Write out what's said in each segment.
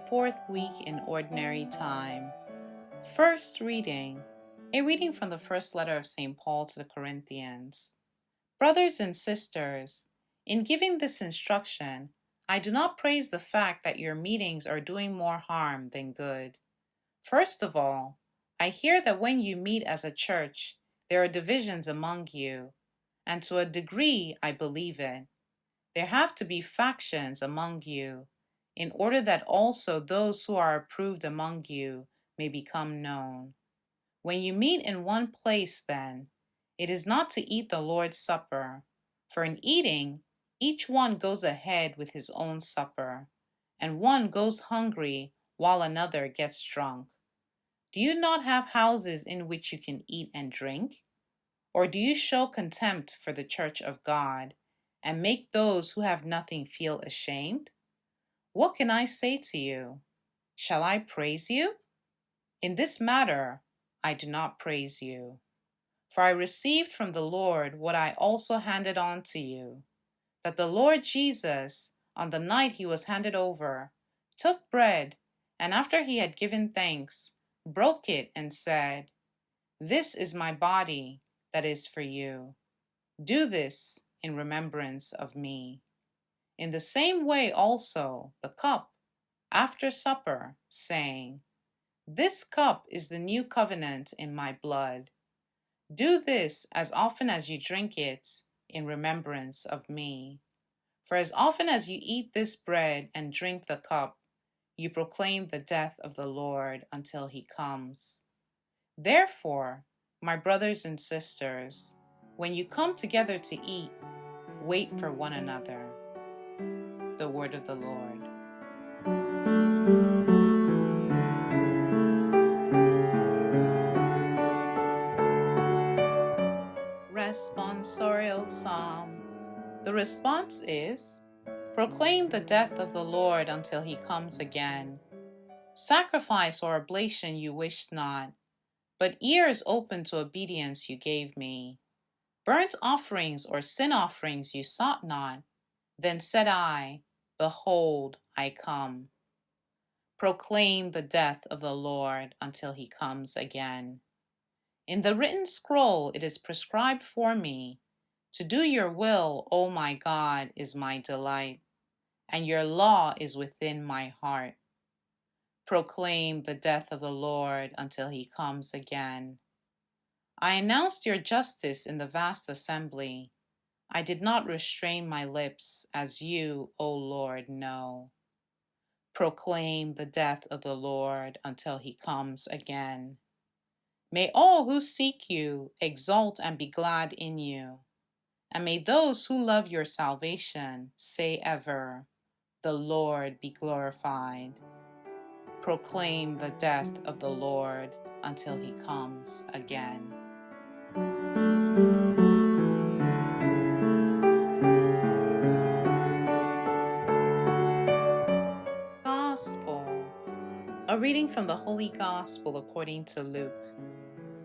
fourth week in Ordinary Time. First reading, a reading from the first letter of St. Paul to the Corinthians. Brothers and sisters, in giving this instruction, I do not praise the fact that your meetings are doing more harm than good. First of all, I hear that when you meet as a church, there are divisions among you, and to a degree I believe it. There have to be factions among you, in order that also those who are approved among you may become known. When you meet in one place, then, it is not to eat the Lord's Supper, for in eating, each one goes ahead with his own supper, and one goes hungry while another gets drunk. Do you not have houses in which you can eat and drink? Or do you show contempt for the church of God and make those who have nothing feel ashamed? What can I say to you? Shall I praise you? In this matter, I do not praise you. For I received from the Lord what I also handed on to you, that the Lord Jesus, on the night he was handed over, took bread, and after he had given thanks, broke it and said, "This is my body that is for you. Do this in remembrance of me." In the same way also the cup after supper, saying, "This cup is the new covenant in my blood. Do this as often as you drink it in remembrance of me. For as often as you eat this bread and drink the cup, you proclaim the death of the Lord until he comes. Therefore, my brothers and sisters, when you come together to eat, wait for one another." The word of the Lord. Responsorial Psalm. The response is, "Proclaim the death of the Lord until he comes again. Sacrifice or oblation you wished not, but ears open to obedience you gave me. Burnt offerings or sin offerings you sought not. Then said I, Behold, I come." Proclaim the death of the Lord until he comes again. In the written scroll it is prescribed for me, to do your will, O my God, is my delight, and your law is within my heart. Proclaim the death of the Lord until he comes again. I announced your justice in the vast assembly. I did not restrain my lips, as you, O Lord, know. Proclaim the death of the Lord until he comes again. May all who seek you exult and be glad in you. And may those who love your salvation say ever, "The Lord be glorified." Proclaim the death of the Lord until he comes again. Gospel. A reading from the Holy Gospel according to Luke.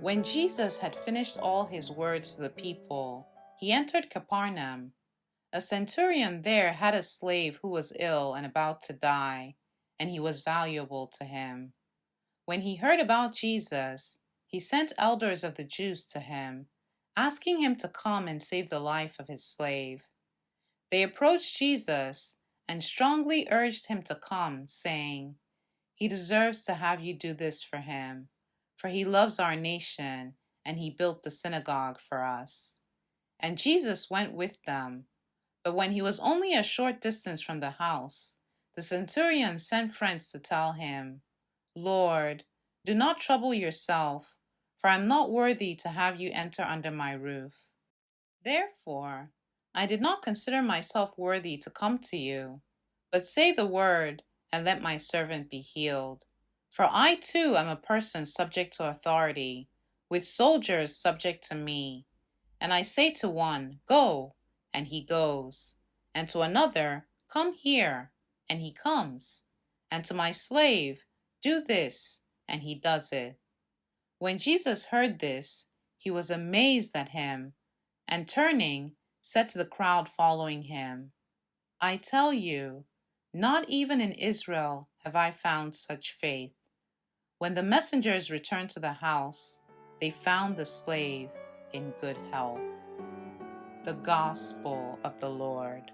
When Jesus had finished all his words to the people, he entered Capernaum. A centurion there had a slave who was ill and about to die, and he was valuable to him. When he heard about Jesus, he sent elders of the Jews to him, asking him to come and save the life of his slave. They approached Jesus and strongly urged him to come, saying, "He deserves to have you do this for him, for he loves our nation, and he built the synagogue for us." And Jesus went with them. But when he was only a short distance from the house, the centurion sent friends to tell him, "Lord, do not trouble yourself, for I am not worthy to have you enter under my roof. Therefore, I did not consider myself worthy to come to you, but say the word, and let my servant be healed. For I too am a person subject to authority, with soldiers subject to me. And I say to one, 'Go,' and he goes, and to another, 'Come here,' and he comes, and to my slave, 'Do this,' and he does it." When Jesus heard this, he was amazed at him, and turning, said to the crowd following him, "I tell you, Not even in Israel have I found such faith. When the messengers returned to the house, they found the slave in good health. The Gospel of the Lord.